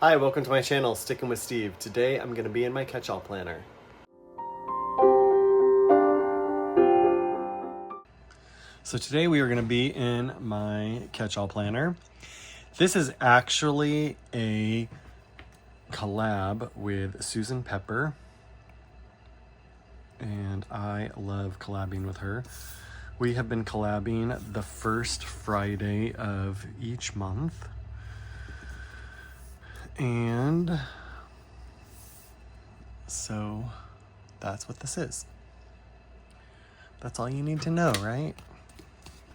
Hi, welcome to my channel, Sticking with Steve. Today I'm going to be in my catch-all planner. So today we are going to be in my catch-all planner. This is actually a collab with Susan Pepper, and I love collabing with her. We have been collabing the first Friday of each month. And so that's what this is. That's all you need to know, right?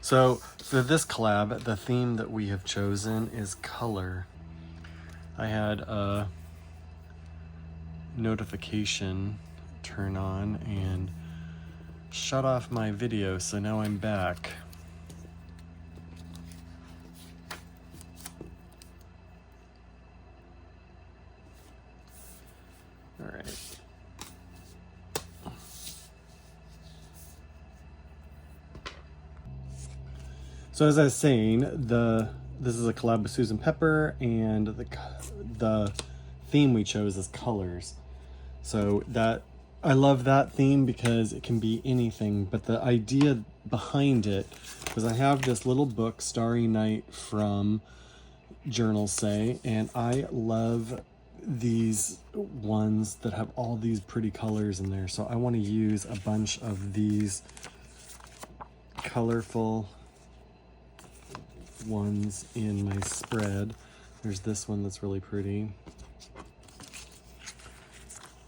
So for this collab, the theme that we have chosen is color. I had a notification turn on and shut off my video, so now I'm back. All right. So as I was saying, this is a collab with Susan Pepper, and the theme we chose is colors. So that I love that theme because it can be anything, but the idea behind it was I have this little book, Starry Night from Journals Say, and I love these ones that have all these pretty colors in there. So I want to use a bunch of these colorful ones in my spread. There's this one that's really pretty.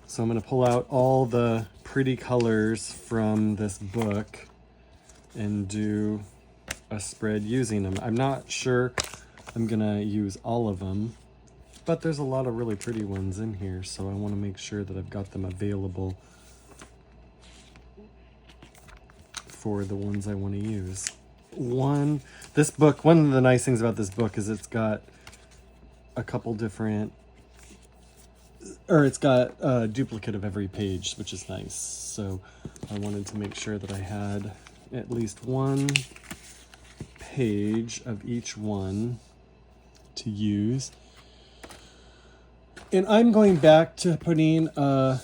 So I'm going to pull out all the pretty colors from this book and do a spread using them. I'm not sure I'm going to use all of them, but there's a lot of really pretty ones in here, so I want to make sure that I've got them available for the ones I want to use. One of the nice things about this book is it's got a couple different, or it's got a duplicate of every page, which is nice. So I wanted to make sure that I had at least one page of each one to use. And I'm going back to putting a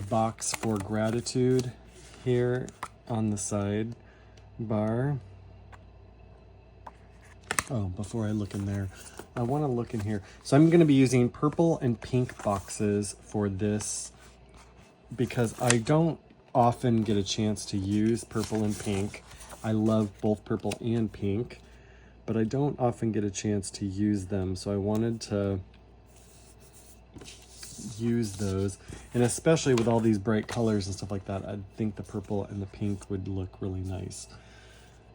box for gratitude here on the side bar. Oh, before I look in there, I want to look in here. So I'm going to be using purple and pink boxes for this because I don't often get a chance to use purple and pink. I love both purple and pink, but I don't often get a chance to use them. So I wanted to use those, and especially with all these bright colors and stuff like that, I think the purple and the pink would look really nice.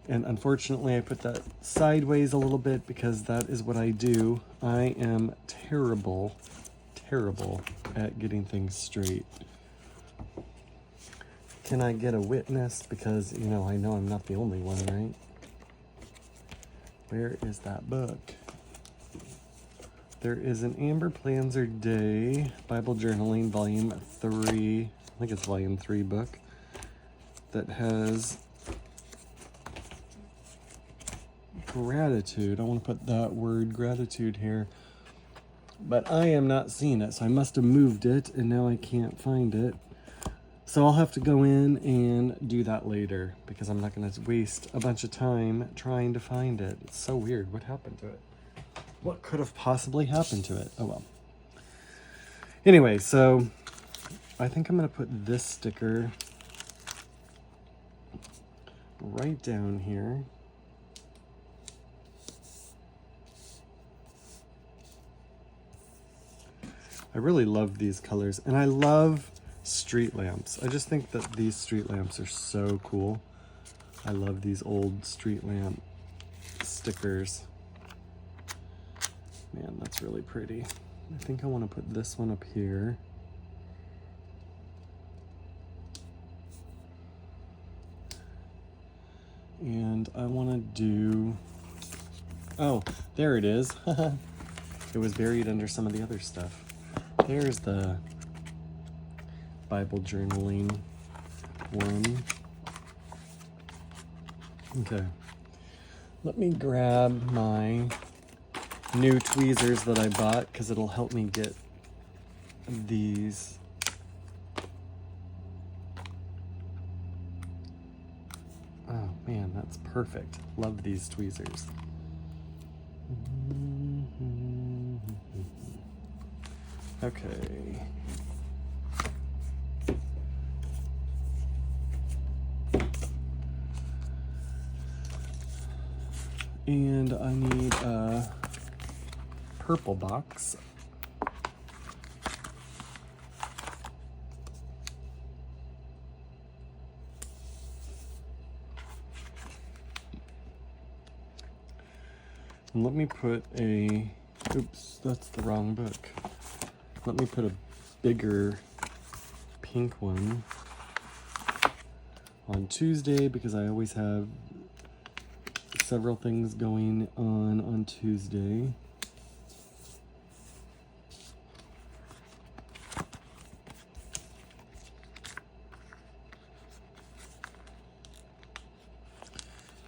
And unfortunately I put that sideways a little bit because that is what I do. I am terrible at getting things straight. Can I get a witness? Because I know I'm not the only one, right? Where is that book? There is an Amber Plans Her Day Bible Journaling Volume 3, I think it's Volume 3 book, that has gratitude. I want to put that word gratitude here, but I am not seeing it, so I must have moved it, and now I can't find it. So I'll have to go in and do that later, because I'm not going to waste a bunch of time trying to find it. It's so weird. What happened to it? What could have possibly happened to it? Oh well. Anyway, so I think I'm going to put this sticker right down here. I really love these colors, and I love street lamps. I just think that these street lamps are so cool. I love these old street lamp stickers. Man, that's really pretty. I think I want to put this one up here. And I want to do... Oh, there it is. It was buried under some of the other stuff. There's the Bible journaling one. Okay. Let me grab my new tweezers that I bought because it'll help me get these. Oh man, that's perfect. Love these tweezers. Okay. And I need a purple box. And let me put a, oops, that's the wrong book. Let me put a bigger pink one on Tuesday because I always have several things going on Tuesday.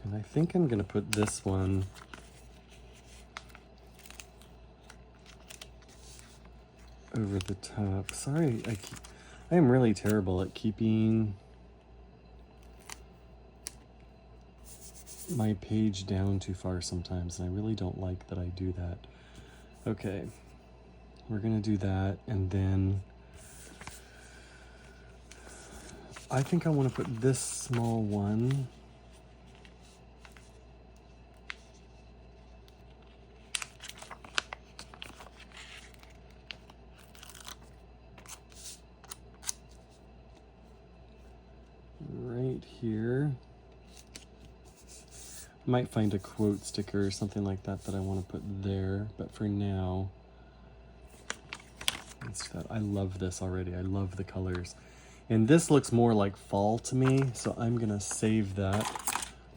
And I think I'm gonna put this one over the top. Sorry, I am really terrible at keeping my page down too far sometimes, and I really don't like that I do that. Okay, we're gonna do that, and then I think I want to put this small one right here. Might find a quote sticker or something like that that I want to put there, but for now, it's that. I love this already. I love the colors. And this looks more like fall to me, so I'm gonna save that.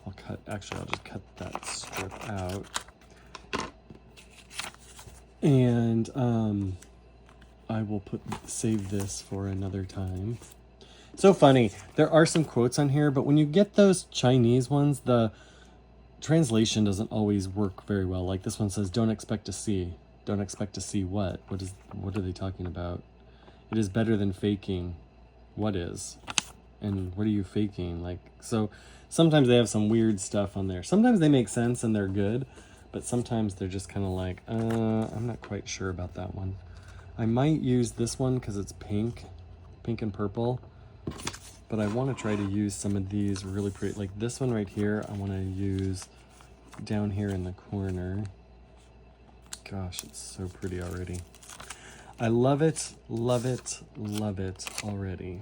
I'll just cut that strip out. And I will save this for another time. So funny, there are some quotes on here, but when you get those Chinese ones, the translation doesn't always work very well. Like this one says, don't expect to see. Don't expect to see what? What are they talking about? It is better than faking. What is? And what are you faking? Like, so sometimes they have some weird stuff on there. Sometimes they make sense and they're good, but sometimes they're just kind of like, I'm not quite sure about that one. I might use this one because it's pink and purple, but I want to try to use some of these really pretty, like this one right here, I want to use down here in the corner. Gosh, it's so pretty already. I love it, love it, love it already.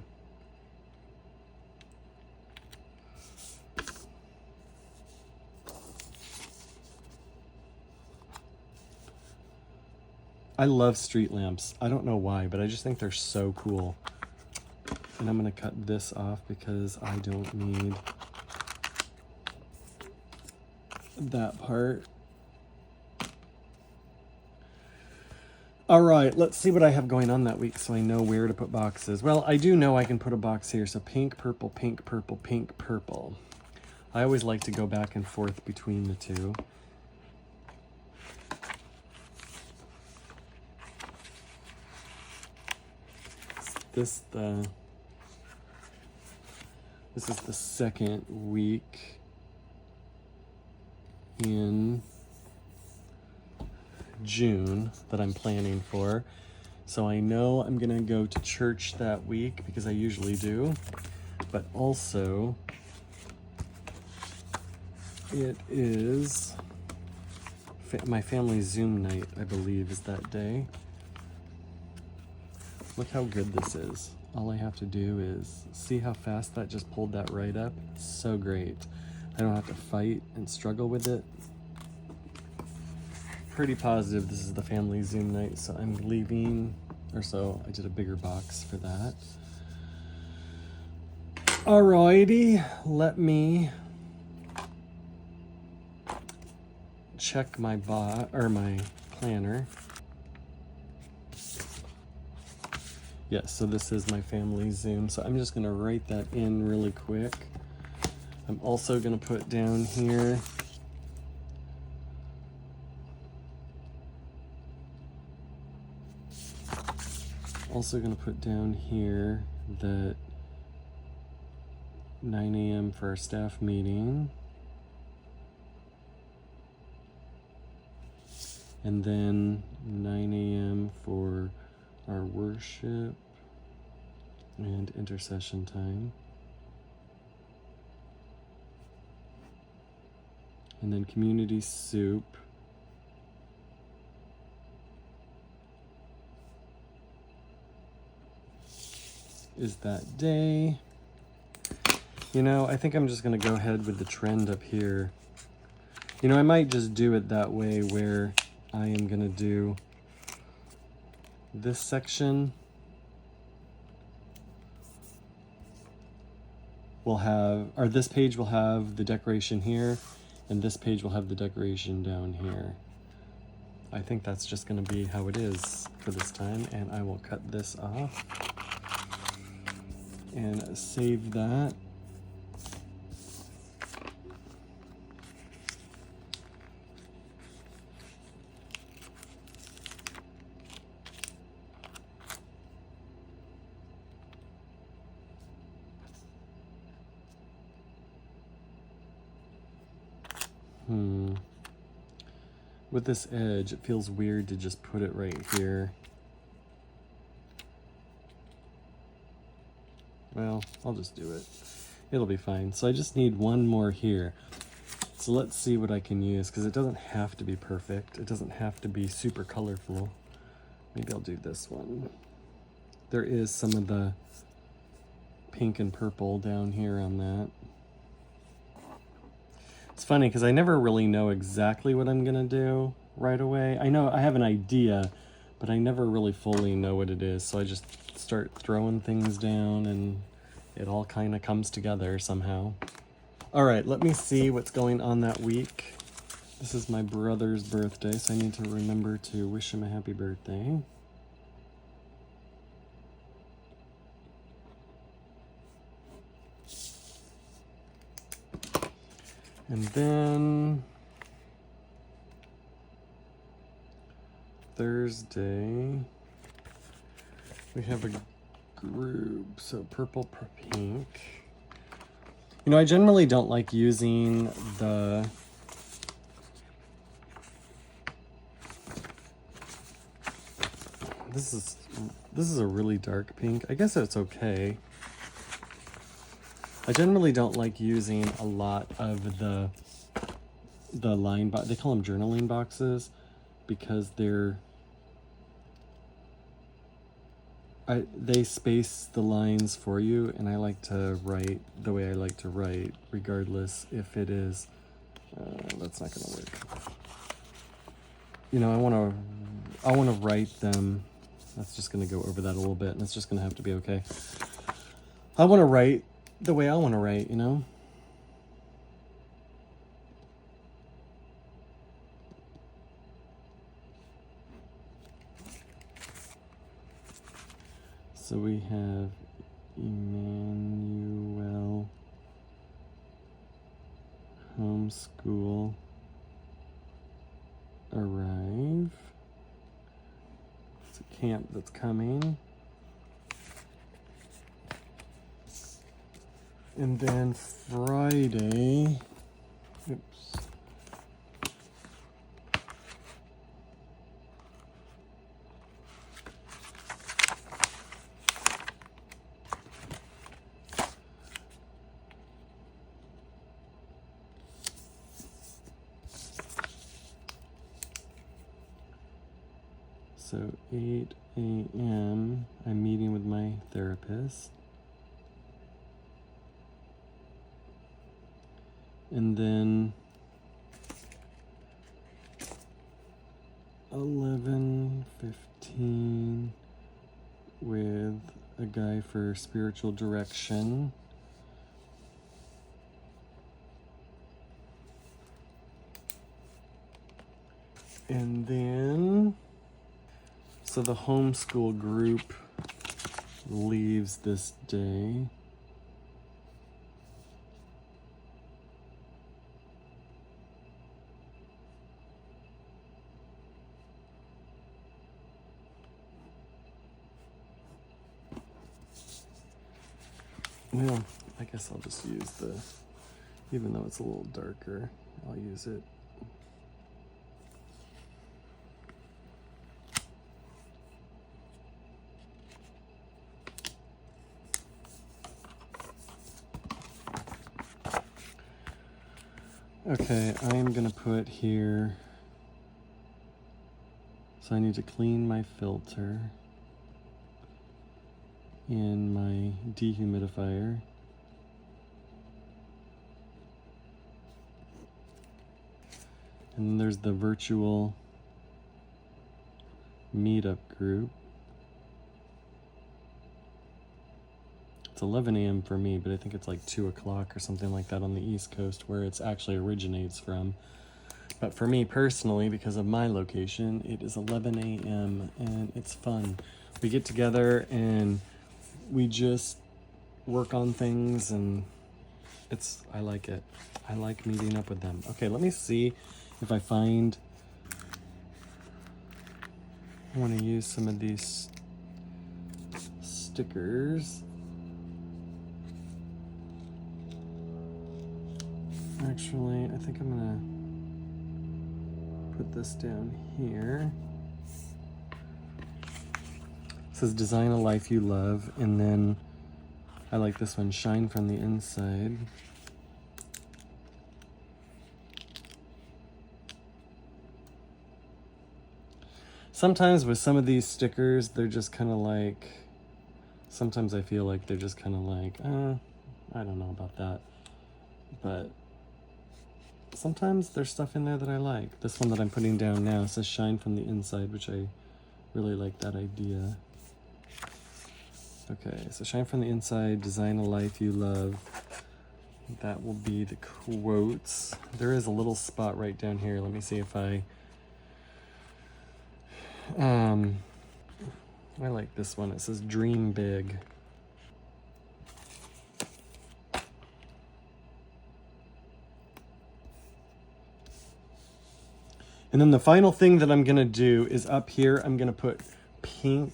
I love street lamps. I don't know why, but I just think they're so cool. And I'm gonna cut this off because I don't need that part. All right, let's see what I have going on that week so I know where to put boxes. Well, I do know I can put a box here. So pink, purple, pink, purple, pink, purple. I always like to go back and forth between the two. This is the second week in June that I'm planning for. So I know I'm gonna go to church that week because I usually do, but also it is my family's Zoom night, I believe, is that day. Look how good this is. All I have to do is see how fast that just pulled that right up. It's so great. I don't have to fight and struggle with it. Pretty positive this is the family Zoom night, so I'm leaving, or so I did a bigger box for that. Alrighty, let me check my my planner. Yes, so this is my family Zoom, so I'm just gonna write that in really quick. I'm also gonna put down here Also going to put down here that 9 a.m. for our staff meeting. And then 9 a.m. for our worship and intercession time. And then community soup. Is that day. You know, I think I'm just going to go ahead with the trend up here. You know, I might just do it that way where I am going to do this section. Will have, or this page will have the decoration here, and this page will have the decoration down here. I think that's just going to be how it is for this time, and I will cut this off and save that. With this edge, it feels weird to just put it right here. Well, I'll just do it. It'll be fine. So I just need one more here. So let's see what I can use, because it doesn't have to be perfect. It doesn't have to be super colorful. Maybe I'll do this one. There is some of the pink and purple down here on that. It's funny because I never really know exactly what I'm gonna do right away. I know I have an idea, but I never really fully know what it is. So I just start throwing things down and it all kind of comes together somehow. All right, let me see what's going on that week. This is my brother's birthday, so I need to remember to wish him a happy birthday. And then Thursday, we have a group, so purple, pink. You know, I generally don't like using the this is a really dark pink. I guess it's okay. I generally don't like using a lot of the line box. They call them journaling boxes because they space the lines for you, and I like to write the way I like to write, regardless if it is. That's not gonna work. You know, I want to write them. That's just gonna go over that a little bit, and it's just gonna have to be okay. I want to write the way I want to write, you know? So we have Emmanuel Homeschool arrive. It's a camp that's coming. And then Friday, oops. So 8 a.m. I'm meeting with my therapist. And then 11:15 with a guy for spiritual direction. And then, so the homeschool group leaves this day. Well, I guess I'll just use the, even though it's a little darker, I'll use it. Okay, I'm gonna put here, so I need to clean my filter in my dehumidifier. And then there's the virtual meetup group. It's 11 a.m. for me, but I think it's like 2 o'clock or something like that on the East Coast where it actually originates from. But for me personally, because of my location, it is 11 a.m. and it's fun. We get together and we just work on things, and I like it. I like meeting up with them. Okay, let me see if I find, I want to use some of these stickers. Actually, I think I'm gonna put this down here. It says design a life you love, and then I like this one, shine from the inside. Sometimes with some of these stickers, they're just kind of like, sometimes I feel like they're just kind of like, I don't know about that. But sometimes there's stuff in there that I like. This one that I'm putting down now says shine from the inside, which I really like that idea. Okay, so shine from the inside, design a life you love. That will be the quotes. There is a little spot right down here. Let me see if I like this one. It says dream big. And then the final thing that I'm gonna do is up here, I'm gonna put pink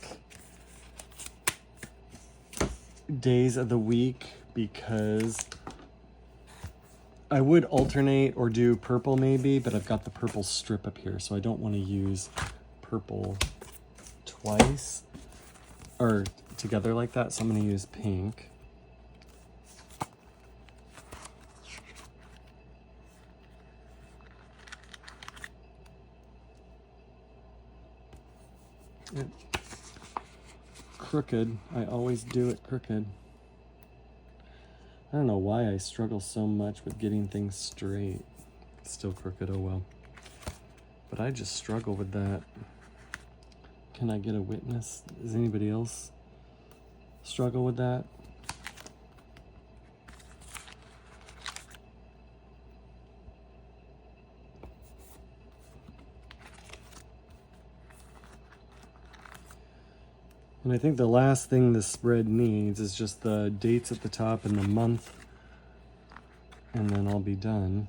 days of the week, because I would alternate or do purple maybe, but I've got the purple strip up here, so I don't want to use purple twice or together like that, so I'm going to use pink. Crooked. I always do it crooked. I don't know why I struggle so much with getting things straight. It's still crooked, oh well. But I just struggle with that. Can I get a witness? Does anybody else struggle with that? And I think the last thing this spread needs is just the dates at the top and the month, and then I'll be done.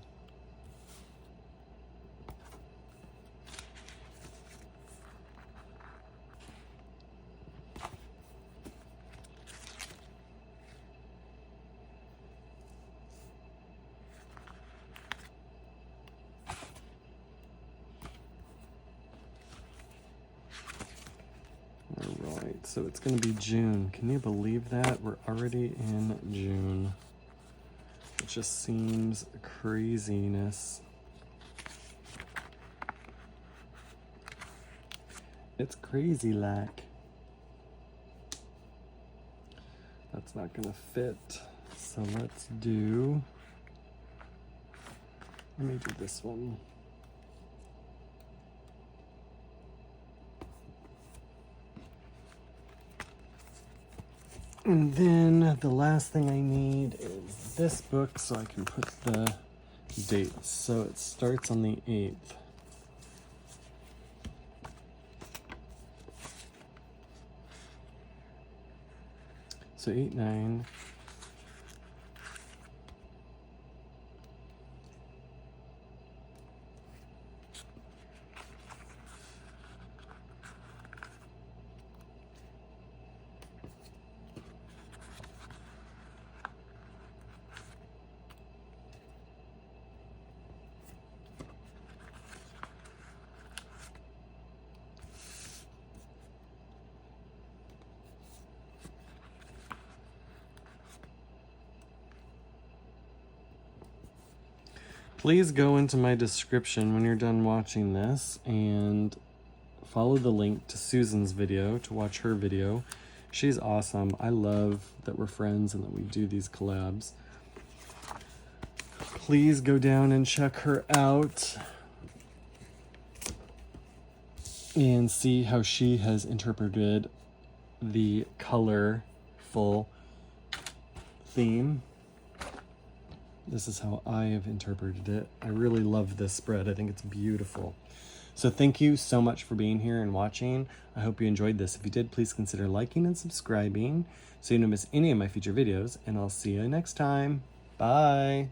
So it's going to be June. Can you believe that? We're already in June. It just seems craziness. It's crazy like. That's not going to fit. So let's do, let me do this one. And then the last thing I need is this book so I can put the dates. So it starts on the 8th. So 8/9. Please go into my description when you're done watching this and follow the link to Susan's video to watch her video. She's awesome. I love that we're friends and that we do these collabs. Please go down and check her out and see how she has interpreted the colorful theme. This is how I have interpreted it. I really love this spread. I think it's beautiful. So thank you so much for being here and watching. I hope you enjoyed this. If you did, please consider liking and subscribing so you don't miss any of my future videos, and I'll see you next time. Bye.